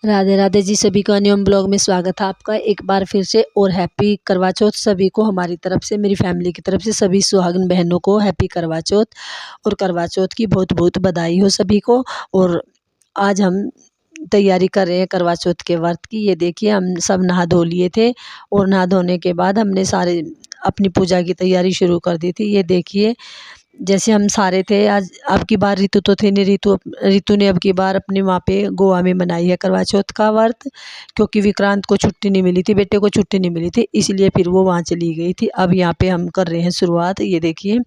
राधे राधे जी, सभी का न्यूम ब्लॉग में स्वागत है आपका एक बार फिर से। और हैप्पी करवा चौथ सभी को, हमारी तरफ से, मेरी फैमिली की तरफ से सभी सुहागन बहनों को हैप्पी करवा चौथ। और करवा चौथ की बहुत बहुत बधाई हो सभी को। और आज हम तैयारी कर रहे हैं करवा चौथ के व्रत की। ये देखिए, हम सब नहा धो लिए थे और नहा धोने के बाद हमने सारे अपनी पूजा की तैयारी शुरू कर दी थी। ये देखिए, जैसे हम सारे थे आज, अब की बार ऋतु तो थे नहीं, ऋतु ने अब की बार अपने वहाँ पे गोवा में मनाई है करवा चौथ का व्रत। क्योंकि विक्रांत को छुट्टी नहीं मिली थी, बेटे को छुट्टी नहीं मिली थी, इसलिए फिर वो वहाँ चली गई थी। अब यहाँ पे हम कर रहे हैं शुरुआत, ये देखिए।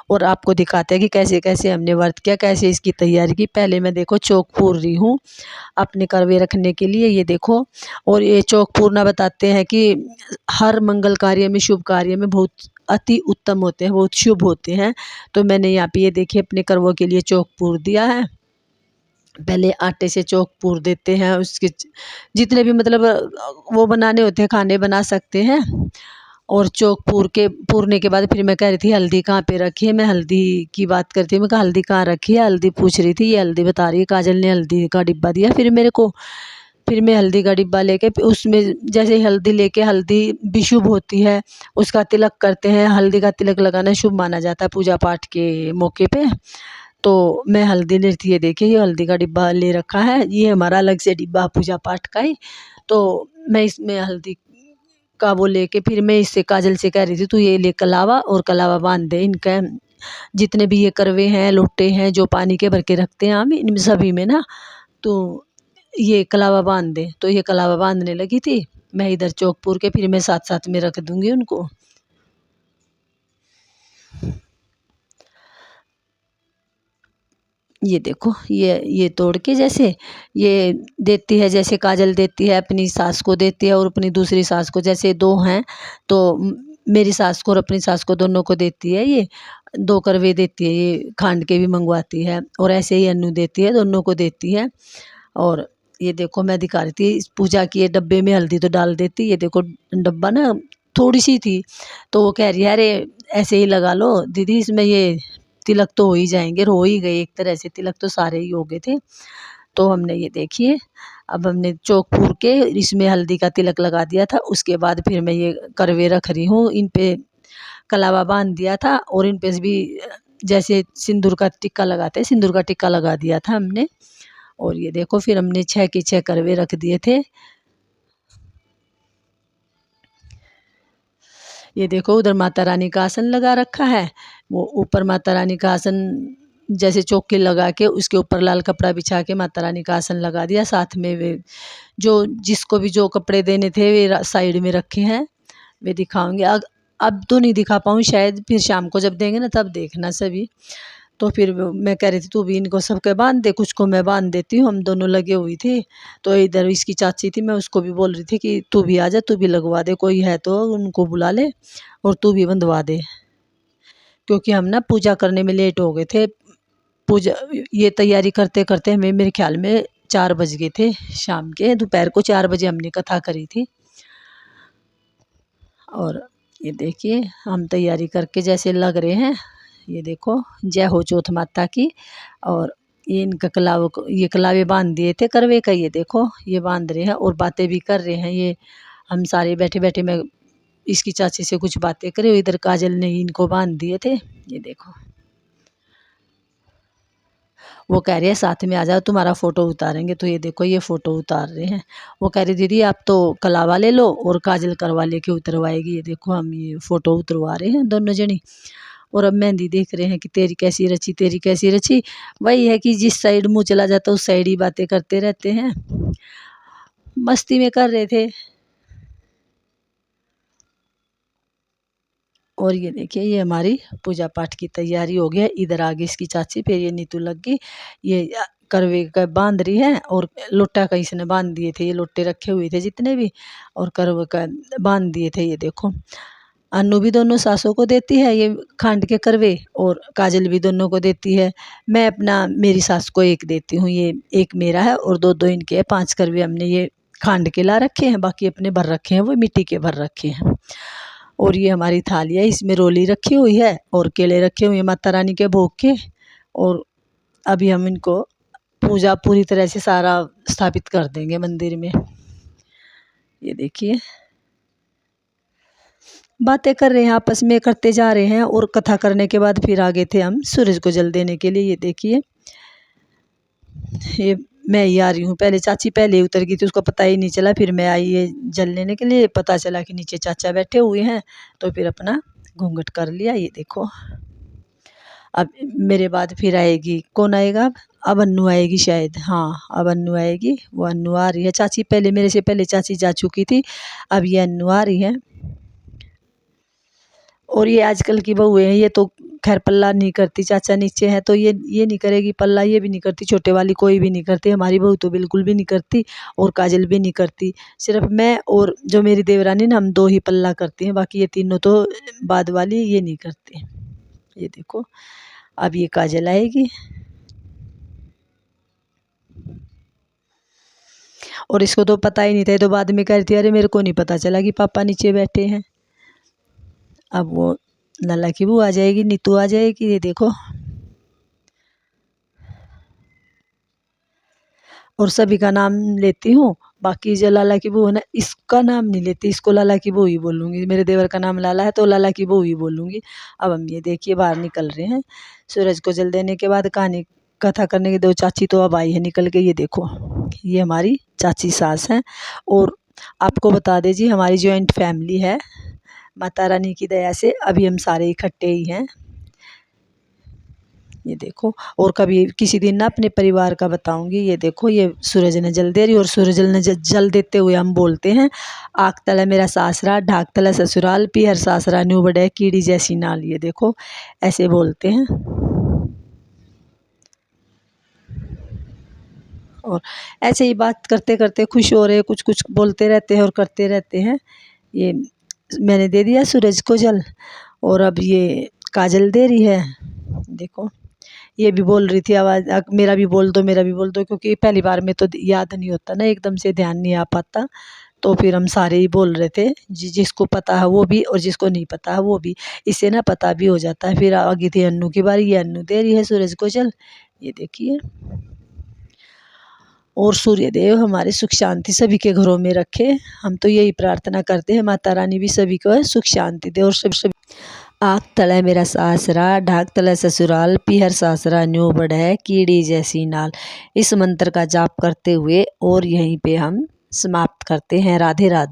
और आपको दिखाते हैं कि कैसे कैसे हमने व्रत किया, कैसे इसकी तैयारी की। पहले मैं देखो चौक पूर रही हूँ अपने करवे रखने के लिए, ये देखो। और ये चौक पूरना बताते हैं कि हर मंगल कार्य में, शुभ कार्य में बहुत अति उत्तम होते हैं, बहुत शुभ होते हैं। तो मैंने यहाँ पे ये देखिए अपने करवों के लिए चौक पूर दिया है। पहले आटे से चौक पूर देते हैं, उसके जितने भी मतलब वो बनाने होते हैं, खाने बना सकते हैं। और चौक पूरने के बाद फिर मैं कह रही थी हल्दी कहाँ पे रखी है। मैं हल्दी की बात करती हूँ, मैं कहा हल्दी कहाँ रखी है, हल्दी पूछ रही थी। ये हल्दी बता रही है, काजल ने हल्दी का डिब्बा दिया फिर मेरे को। फिर मैं हल्दी का डिब्बा लेके उसमें जैसे हल्दी लेके, हल्दी भी शुभ होती है, उसका तिलक करते हैं। हल्दी का तिलक लगाना शुभ माना जाता है पूजा पाठ के मौके पे। तो मैं हल्दी लेती है, देखिए ये हल्दी का डिब्बा ले रखा है, ये हमारा अलग से डिब्बा पूजा पाठ का ही। तो मैं इसमें हल्दी का वो लेके फिर मैं इससे काजल से कह रही थी तू ये ले कलावा, और कलावा बांध दे इनका, जितने भी ये करवे हैं, लोटे हैं जो पानी के भर के रखते हैं हम इन सभी में ना। तो ये कलावा बांध दे, तो ये कलावा बांधने लगी थी। मैं इधर चौकपुर के फिर मैं साथ साथ में रख दूंगी उनको। ये देखो, ये तोड़ के जैसे ये देती है, जैसे काजल देती है अपनी सास को देती है और अपनी दूसरी सास को, जैसे दो हैं तो मेरी सास को और अपनी सास को दोनों को देती है। ये दो करवे देती है, ये खांड के भी मंगवाती है। और ऐसे ही अन्नू देती है, दोनों को देती है। और ये देखो मैं दिखा रही थी इस पूजा की, ये डब्बे में हल्दी तो डाल देती। ये देखो डब्बा ना थोड़ी सी थी, तो वो कह रही है अरे ऐसे ही लगा लो दीदी, इसमें ये तिलक तो हो ही जाएंगे, हो ही गए एक तरह से, तिलक तो सारे ही हो गए थे। तो हमने ये देखिए, अब हमने चौक पूर के इसमें हल्दी का तिलक लगा दिया था। उसके बाद फिर मैं ये करवे रख रही हूँ, इन पे कलावा बांध दिया था और इन पे भी जैसे सिंदूर का टिक्का लगाते हैं, सिंदूर का टिक्का लगा दिया था हमने। और ये देखो फिर हमने 6 के 6 करवे रख दिए थे। ये देखो उधर माता रानी का आसन लगा रखा है, वो ऊपर माता रानी का आसन जैसे चौकी लगा के उसके ऊपर लाल कपड़ा बिछा के माता रानी का आसन लगा दिया। साथ में वे जो जिसको भी जो कपड़े देने थे वे साइड में रखे हैं, वे दिखाऊंगे। अब तो नहीं दिखा पाऊँ शायद, फिर शाम को जब देंगे ना तब देखना सभी। तो फिर मैं कह रही थी तू भी इनको सबके बांध दे, कुछ को मैं बांध देती हूँ, हम दोनों लगे हुई थी। तो इधर इसकी चाची थी, मैं उसको भी बोल रही थी कि तू भी आ जा, तू भी लगवा दे, कोई है तो उनको बुला ले और तू भी बंधवा दे। क्योंकि हम ना पूजा करने में लेट हो गए थे। पूजा ये तैयारी करते करते हमें मेरे ख्याल में 4 बज गए थे, शाम के दोपहर को 4 बजे हमने कथा करी थी। और ये देखिए हम तैयारी करके जैसे लग रहे हैं, ये देखो जय हो चौथ माता की। और ये इनका कलाव को, ये कलावे बांध दिए थे करवे का, ये देखो ये बांध रहे हैं और बातें भी कर रहे हैं। ये हम सारे बैठे बैठे, मैं इसकी चाची से कुछ बातें करे, इधर काजल ने इनको बांध दिए थे। ये देखो वो कह रही है साथ में आ जाओ तुम्हारा फ़ोटो उतारेंगे, तो ये देखो ये फ़ोटो उतार रहे हैं। वो कह रही दीदी आप तो कलावा ले लो और काजल करवा लेके उतरवाएगी। ये देखो हम ये फ़ोटो उतरवा रहे हैं दोनों जनी। और अब मेहंदी देख रहे हैं कि तेरी कैसी रची, तेरी कैसी रची। वही है कि जिस साइड मुँह चला जाता है उस साइड ही बातें करते रहते हैं, मस्ती में कर रहे थे। और ये देखिए ये हमारी पूजा पाठ की तैयारी हो गया। इधर आगे इसकी चाची, फिर ये नीतू लग गई, ये करवे का बांध रही है। और लोटा का इसने बांध दिए थे, ये लोटे रखे हुए थे जितने भी, और करवे का बांध दिए थे। ये देखो अनु भी दोनों सासों को देती है ये खांड के करवे, और काजल भी दोनों को देती है। मैं अपना मेरी सास को एक देती हूँ, ये एक मेरा है और दो दो इनके है। 5 करवे हमने ये खांड के ला रखे हैं, बाकी अपने भर रखे हैं, वो मिट्टी के भर रखे हैं। और ये हमारी थाली है, इसमें रोली रखी हुई है और केले रखे हुए हैं माता रानी के भोग के। और अभी हम इनको पूजा पूरी तरह से सारा स्थापित कर देंगे मंदिर में। ये देखिए बातें कर रहे हैं, आपस में करते जा रहे हैं, और कथा करने के बाद फिर आगे थे हम सूरज को जल देने के लिए। ये देखिए ये मैं ही आ रही हूँ, पहले चाची पहले उतर गई थी, उसको पता ही नहीं चला, फिर मैं आई ये जल लेने के लिए। पता चला कि नीचे चाचा बैठे हुए हैं, तो फिर अपना घूंघट कर लिया। ये देखो अब मेरे बाद फिर आएगी, कौन आएगा अब अन्नू आएगी शायद, हाँ अब अन्नू आएगी, वो अन्नू आ रही है। चाची पहले मेरे से पहले चाची जा चुकी थी, अब ये अन्नू आ रही है। और ये आजकल की बहुएं हैं, ये तो खैर पल्ला नहीं करती, चाचा नीचे है तो ये नहीं करेगी पल्ला, ये भी नहीं करती, छोटे वाली कोई भी नहीं करती, हमारी बहू तो बिल्कुल भी नहीं करती, और काजल भी नहीं करती। सिर्फ मैं और जो मेरी देवरानी ना, हम दो ही पल्ला करती हैं, बाकी ये तीनों तो बाद वाली ये नहीं करती। ये देखो अब ये काजल आएगी, और इसको तो पता ही नहीं था, तो बाद में कह रही थी अरे मेरे को नहीं पता चला कि पापा नीचे बैठे हैं। अब वो लाला की बहू आ जाएगी, नीतू आ जाएगी। ये देखो और सभी का नाम लेती हूँ, बाकी जो लाला की बहू है ना, इसका नाम नहीं लेती, इसको लाला की बहू ही बोलूँगी। मेरे देवर का नाम लाला है तो लाला की बहू ही बोलूँगी। अब हम ये देखिए बाहर निकल रहे हैं, सूरज को जल देने के बाद कहानी कथा करने के दो चाची तो अब आई है निकल के। ये देखो ये हमारी चाची सास हैं, और आपको बता दें जी हमारी जॉइंट फैमिली है, माता रानी की दया से अभी हम सारे इकट्ठे ही हैं। ये देखो और कभी किसी दिन ना अपने परिवार का बताऊंगी। ये देखो ये सूरज ने जल दे रही, और सूरज ने जल देते हुए हम बोलते हैं, आग तले मेरा सासरा, ढाक तले ससुराल, पीहर सासरा न्यू बड़े कीड़ी जैसी नाल। ये देखो ऐसे बोलते हैं, और ऐसे ही बात करते करते खुश हो रहे, कुछ कुछ बोलते रहते हैं और करते रहते हैं। ये मैंने दे दिया सूरज को जल, और अब ये काजल दे रही है। देखो ये भी बोल रही थी आवाज़, मेरा भी बोल दो, मेरा भी बोल दो, क्योंकि पहली बार में तो याद नहीं होता ना, एकदम से ध्यान नहीं आ पाता, तो फिर हम सारे ही बोल रहे थे, जिसको पता है वो भी और जिसको नहीं पता है वो भी, इससे ना पता भी हो जाता है। फिर आगे थी अन्नू की बारी, ये अन्नू दे रही है सूरज को जल। ये देखिए और सूर्य देव हमारे सुख शांति सभी के घरों में रखे, हम तो यही प्रार्थना करते हैं, माता रानी भी सभी को सुख शांति दे। और सभी आग तले मेरा सासरा, ढाक तले ससुराल, पीहर सासरा न्यू बढ़े कीड़ी जैसी नाल। इस मंत्र का जाप करते हुए और यहीं पे हम समाप्त करते हैं। राधे राधे।